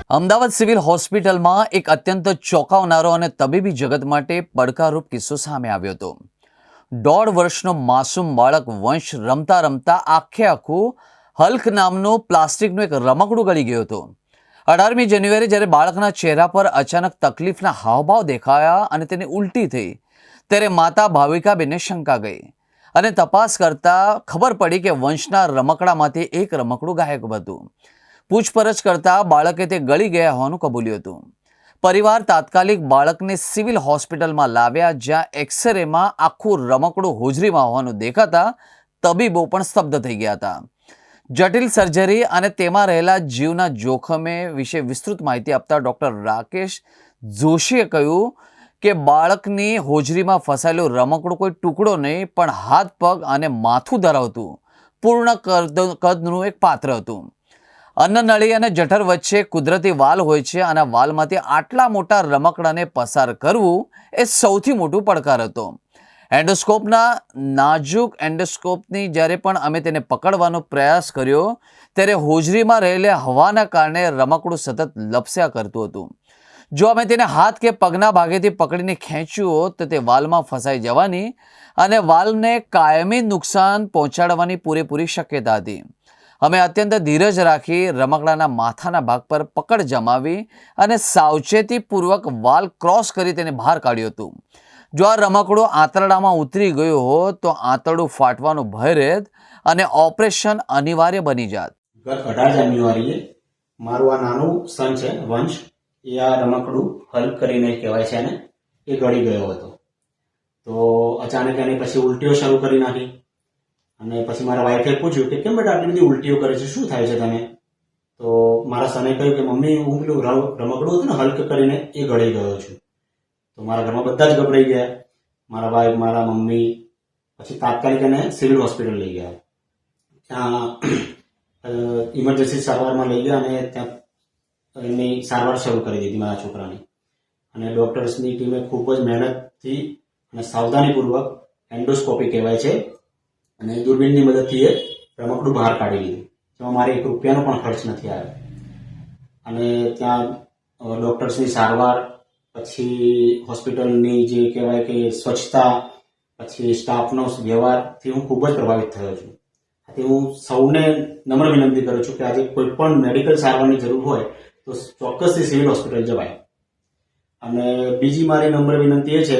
Ahmedabad civil હોસ્પિટલમાં એક અત્યંત ચોંકાવનારો અને તબીબી જગત માટે પડકારરૂપ કિસ્સો સામે આવ્યો હતો। 1.5 વર્ષનો માસૂમ બાળક વંશ રમતા રમતા આખું હલ્ક નામનું પ્લાસ્ટિકનું એક રમકડું ગળી ગયું હતું। 18મી જાન્યુઆરી જ્યારે બાળકના ચહેરા પર અચાનક તકલીફના હાવભાવ દેખાયા અને તેને ઉલટી થઈ ત્યારે માતા ભાવિકાબેનને શંકા ગઈ અને તપાસ કરતા ખબર પડી કે વંશના રમકડામાંથી એક રમકડું ગાયબ હતું। પૂછપરછ કરતા બાળકે તે ગળી ગયા હોવાનું કબૂલ્યું હતું। પરિવાર તાત્કાલિક બાળકને સિવિલ હોસ્પિટલમાં લાવ્યા, જ્યાં એક્સરેમાં આખું રમકડું હોજરીમાં હોવાનું દેખાતા તબીબો પણ સ્તબ્ધ થઈ ગયા હતા। જટિલ સર્જરી અને તેમાં રહેલા જીવના જોખમે વિશે વિસ્તૃત માહિતી આપતા ડૉક્ટર રાકેશ જોશીએ કહ્યું કે બાળકની હોજરીમાં ફસાયેલું રમકડું કોઈ ટુકડો નહીં પણ હાથ, પગ અને માથું ધરાવતું પૂર્ણ કદનું એક પાત્ર હતું। અન્નનળી અને જઠર વચ્ચે કુદરતી વાલ હોય છે અને વાલમાંથી આટલા મોટા રમકડાને પસાર કરવું એ સૌથી મોટું પડકાર હતો। એન્ડોસ્કોપના નાજુક એન્ડોસ્કોપની જ્યારે પણ અમે તેને પકડવાનો પ્રયાસ કર્યો ત્યારે હોજરીમાં રહેલી હવાના કારણે રમકડું સતત લપસ્યા કરતું હતું। જો અમે તેને હાથ કે પગના ભાગેથી પકડીને ખેંચ્યું હોત તો તે વાલમાં ફસાઈ જવાની અને વાલને કાયમી નુકસાન પહોંચાડવાની પૂરેપૂરી શક્યતા હતી। અમે અત્યંત ધીરજ રાખી રમકડાના માથાના ભાગ પર પકડ જમાવી અને સાવચેતીપૂર્વક વાલ ક્રોસ કરી તેને બહાર કાઢ્યું હતું। જો આ રમકડું આંતરડામાં ઉતરી ગયું હોત તો આંતરડું ફાટવાનો ભય રહેત અને ઓપરેશન અનિવાર્ય બની જાત। ગત 18 જાન્યુઆરીએ મારું આ નાનું સન છે વંશ, એ આ રમકડું હલ્ક કરીને કહેવાય છે અને એ ગળી ગયો હતો। તો અચાનક એની પછી ઉલટીઓ શરૂ કરી નાખી અને પછી મારા વાઈફે પૂછ્યું કે કેમ બેટા આટલી બધી ઉલટીઓ કરે છે, શું થાય છે તને? તો મારા સને કહ્યું કે મમ્મી, હું પેલું રમકડું હતું ને હલ્ક કરીને એ ગળી ગયો છું। તો મારા ઘરમાં બધા જ ગભરાઈ ગયા, મારા વાઈફ, મારા મમ્મી। પછી તાત્કાલિક એને સિવિલ હોસ્પિટલ લઈ ગયા। ત્યાં ઇમરજન્સી સારવારમાં લઈ ગયા અને ત્યાં એમની સારવાર શરૂ કરી દીધી મારા છોકરાની। અને ડોક્ટર્સની ટીમે ખૂબ જ મહેનતથી અને સાવધાનીપૂર્વક એન્ડોસ્કોપી કહેવાય છે અને દૂરબીનની મદદથી એ રમકડું બહાર કાઢી લીધું, જેમાં મારે 1 રૂપિયાનો પણ ખર્ચ નથી આવ્યો। અને ત્યાં ડોક્ટર્સની સારવાર, પછી હોસ્પિટલની જે કહેવાય કે સ્વચ્છતા, પછી સ્ટાફનો વ્યવહારથી હું ખૂબ જ પ્રભાવિત થયો છું। આથી હું સૌને નમ્ર વિનંતી કરું છું કે આજે કોઈ પણ મેડિકલ સારવારની જરૂર હોય તો ચોક્કસથી સિવિલ હોસ્પિટલ જવાય। અને બીજી મારી નમ્ર વિનંતી એ છે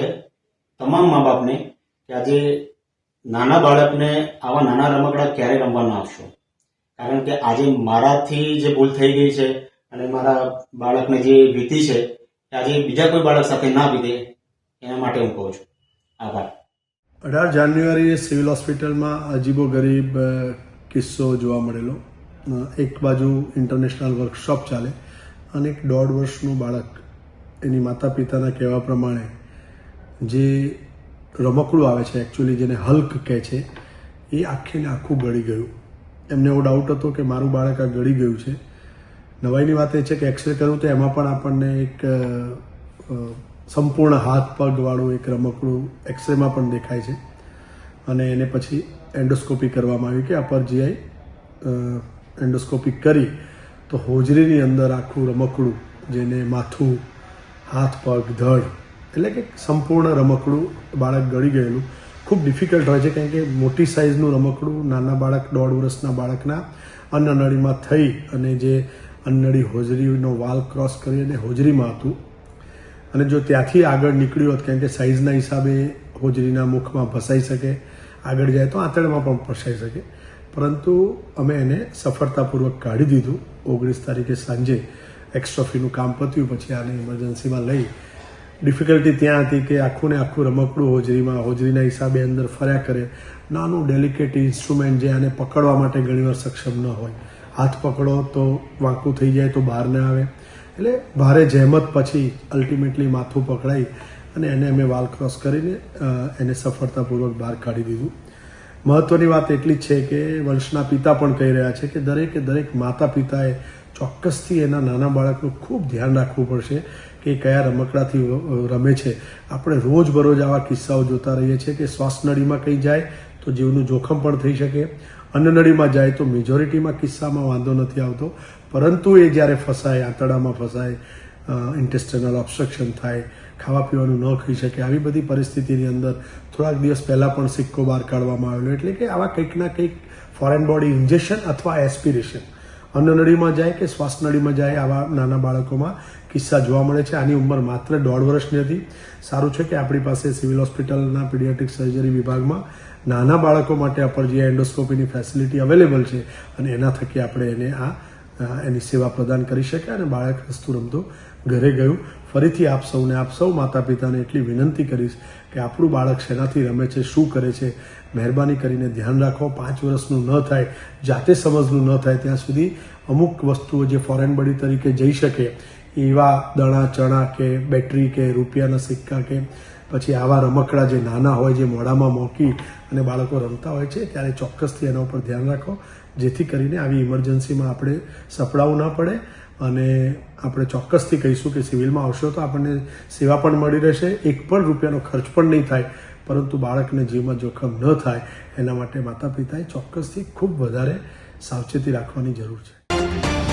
તમામ મા બાપને કે આજે નાના બાળકને આવા નાના રમકડા ક્યારેય રમવા ના આપશો, કારણ કે આજે મારાથી જે ભૂલ થઈ ગઈ છે અને મારા બાળકને જે વીતી છે આજે બીજા કોઈ બાળક સાથે ના વીતે, એના માટે હું કહું છું। આભાર। 18 જાન્યુઆરીએ સિવિલ હોસ્પિટલમાં અજીબો ગરીબ કિસ્સો જોવા મળેલો। એક બાજુ ઇન્ટરનેશનલ વર્કશોપ ચાલે અને એક 1.5 વર્ષનું બાળક એની માતા પિતાના કહેવા પ્રમાણે જે રમકડું આવે છે, એકચ્યુઅલી જેને હલ્ક કહે છે, એ આખે ને આખું ગળી ગયું। એમને એવો ડાઉટ હતો કે મારું બાળક આ ગળી ગયું છે। નવાઈની વાત એ છે કે એક્સરે કર્યું તો એમાં પણ આપણને એક સંપૂર્ણ હાથ પગવાળું એક રમકડું એક્સરેમાં પણ દેખાય છે। અને એને પછી એન્ડોસ્કોપી કરવામાં આવી કે અપર જીઆઈ એન્ડોસ્કોપી કરી તો હોજરીની અંદર આખું રમકડું, જેને માથું, હાથ, પગ, ધડ, એટલે કે સંપૂર્ણ રમકડું બાળક ગળી ગયેલું ખૂબ ડિફિકલ્ટ હોય છે, કારણ કે મોટી સાઇઝનું રમકડું નાના બાળક 1.5 વર્ષના બાળકના અન્નનળીમાં થઈ અને જે અન્નનળી હોજરીનો વાલ ક્રોસ કરી અને હોજરીમાં હતું અને જો ત્યાંથી આગળ નીકળ્યું હોત, કારણ કે સાઇઝના હિસાબે હોજરીના મુખમાં ફસાઈ શકે, આગળ જાય તો આંતરડામાં પણ ફસાઈ શકે, પરંતુ અમે એને સફળતાપૂર્વક કાઢી દીધું। 19 તારીખે સાંજે એક્સ્ટ્રોફીનું કામ પત્યું પછી આને ઇમરજન્સીમાં લઈ। ડિફિકલ્ટી ત્યાં હતી કે આખું ને આખું રમકડું હોજરીના હિસાબે અંદર ફર્યા કરે, નાનું ડેલિકેટ ઇન્સ્ટ્રુમેન્ટ જે આને પકડવા માટે ઘણીવાર સક્ષમ ન હોય, હાથ પકડો તો વાંકું થઈ જાય તો બહાર ન આવે, એટલે ભારે જહેમત પછી અલ્ટિમેટલી માથું પકડાઈ અને એને અમે વાલ ક્રોસ કરીને એને સફળતાપૂર્વક બહાર કાઢી દીધું। મહત્ત્વની વાત એટલી જ છે કે વંશના પિતા પણ કહી રહ્યા છે કે દરેક માતા પિતાએ ચોક્કસથી એના નાના બાળકનું ખૂબ ધ્યાન રાખવું પડશે કે કયા રમકડાથી રમે છે। આપણે રોજબરોજ આવા કિસ્સાઓ જોતા રહીએ છીએ કે શ્વાસનળીમાં કંઈ જાય તો જીવનું જોખમ પણ થઈ શકે અન્નનળીમાં જાય તો મેજોરિટીમાં કિસ્સામાં વાંધો નથી આવતો, પરંતુ એ જ્યારે ફસાય, આંતરડામાં ફસાય, ઇન્ટેસ્ટિનલ ઓબ્સ્ટ્રક્શન થાય, ખાવા પીવાનું ન ખાઈ શકે, આવી બધી પરિસ્થિતિની અંદર થોડાક દિવસ પહેલાં પણ સિક્કો બહાર કાઢવામાં આવેલો. એટલે કે આવા કંઈક ના કંઈક ફોરેન બોડી ઇન્જેક્શન અથવા એસ્પિરેશન અન્નનળીમાં જાય કે શ્વાસનળીમાં જાય, આવા નાના બાળકોમાં કિસ્સા જોવા મળે છે. આની ઉંમર માત્ર 1.5 વર્ષની હતી. સારું છે કે આપણી પાસે સિવિલ હોસ્પિટલના પીડિયાટ્રિક સર્જરી વિભાગમાં નાના બાળકો માટે અપર GI એન્ડોસ્કોપીની ફેસિલિટી અવેલેબલ છે અને એના થકી આપણે એને એની સેવા પ્રદાન કરી શક્યા અને બાળક હસતું રમતું ઘરે ગયું. ફરીથી આપ સૌ માતા પિતાને એટલી વિનંતી કરીશ કે આપણું બાળક શેનાથી રમે છે, શું કરે છે, મહેરબાની કરીને ધ્યાન રાખો. 5 વર્ષનું ન થાય, જાતે સમજનું ન થાય ત્યાં સુધી અમુક વસ્તુઓ જે ફોરેન બોડી તરીકે જઈ શકે એવા દણા ચણા કે બેટરી કે રૂપિયાના સિક્કા કે પછી આવા રમકડા જે નાના હોય, જે મોઢામાં મૂકી અને બાળકો રમતા હોય છે, ત્યારે ચોક્કસથી એના ઉપર ધ્યાન રાખો, જેથી કરીને આવી ઇમરજન્સીમાં આપણે સપડાવું ના પડે. અને આપણે ચોક્કસથી કહીશું કે સિવિલમાં આવશો તો આપણને સેવા પણ મળી રહેશે, એક પણ રૂપિયાનો ખર્ચ પણ નહીં થાય, પરંતુ બાળકને જીવમાં જોખમ ન થાય એના માટે માતા પિતાએ ચોક્કસથી ખૂબ વધારે સાવચેતી રાખવાની જરૂર છે.